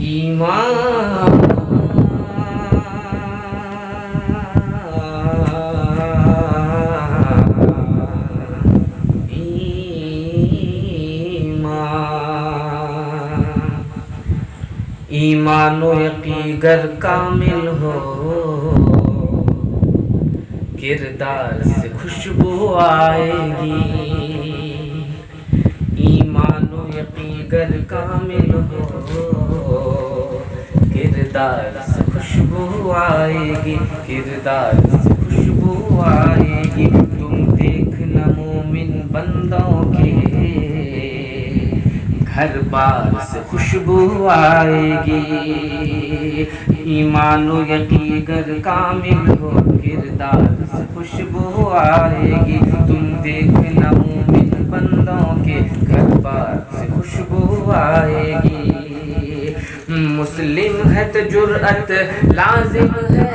ایمان ایمان و یقین گر کامل ہو کردار سے خوشبو آئے گی ایمان و یقین گر کامل ہو کردار سے خوشبو آئے گی کردار سے خوشبو آئے گی تم دیکھنا مومن بندوں کے گھر بار سے خوشبو آئے گی ایمان و یقین گر کامل ہو کردار سے خوشبو آئے گی تم دیکھنا مومن بندوں کے گھر بار سے خوشبو آئے گی مسلم ہے تو جرأت لازم ہے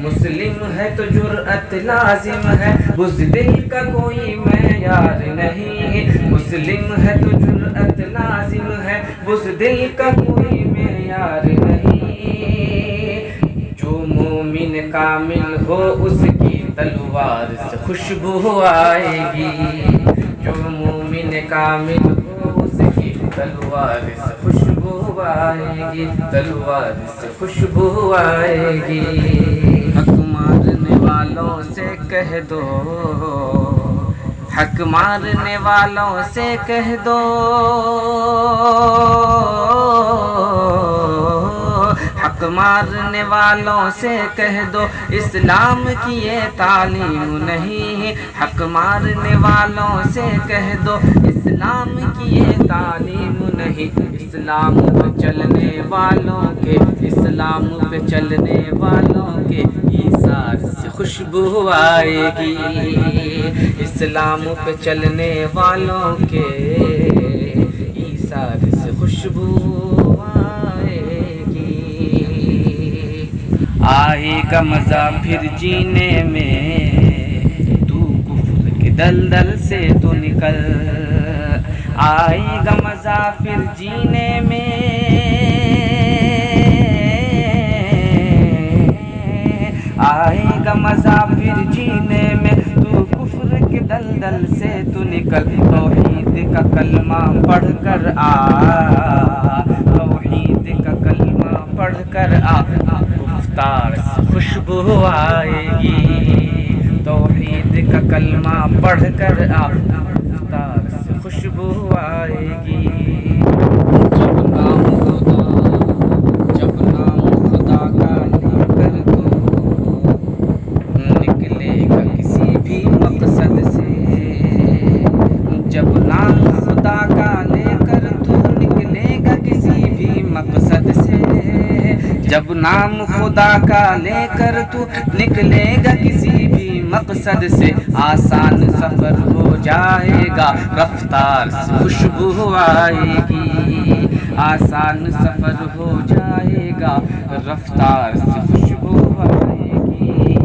مسلم ہے تو جرأت لازم ہے بزدل کا کوئی معیار نہیں مسلم ہے تو جرأت لازم ہے بزدل کا کوئی معیار نہیں جو مومن کامل ہو اس کی تلوار سے خوشبو آئے گی جو مومن کامل ہو اس کی تلوار سے خوشبو آئے گی تلوار سے خوشبو آئے گی حق مارنے والوں سے کہہ دو حق مارنے والوں سے کہہ دو حق مارنے والوں سے کہہ دو اسلام کی یہ تعلیم نہیں حق مارنے والوں سے کہہ دو اسلام کی یہ تعلیم نہیں اسلام پہ چلنے والوں کے اسلام پہ چلنے والوں کے ایثار سے خوشبو آئے گی اسلام پہ چلنے والوں کے ایثار سے خوشبو آئے گی آئے گا مزہ پھر جینے میں تو کفر کے دلدل سے تو نکل آئے گا مزہ پھر جینے میں آئے گا مزہ پھر جینے میں تو کفر کے دلدل سے تو نکل توحید کا کلمہ پڑھ کر آ توحید کا کلمہ پڑھ کر آ گفتار سے خوشبو آئے گی توحید کا کلمہ پڑھ کر آ گفتار سے خوشبو آئے گی جب نام خدا کا لے کر تو نکلے گا کسی بھی مقصد سے جب نام خدا کا لے کر تو نکلے گا کسی بھی مقصد سے جب نام خدا کا لے کر تو نکلے گا کسی بھی مقصد سے آسان سفر ہو جائے گا رفتار سے خوشبو آئے گی آسان سفر ہو جائے گا رفتار سے خوشبو آئے گی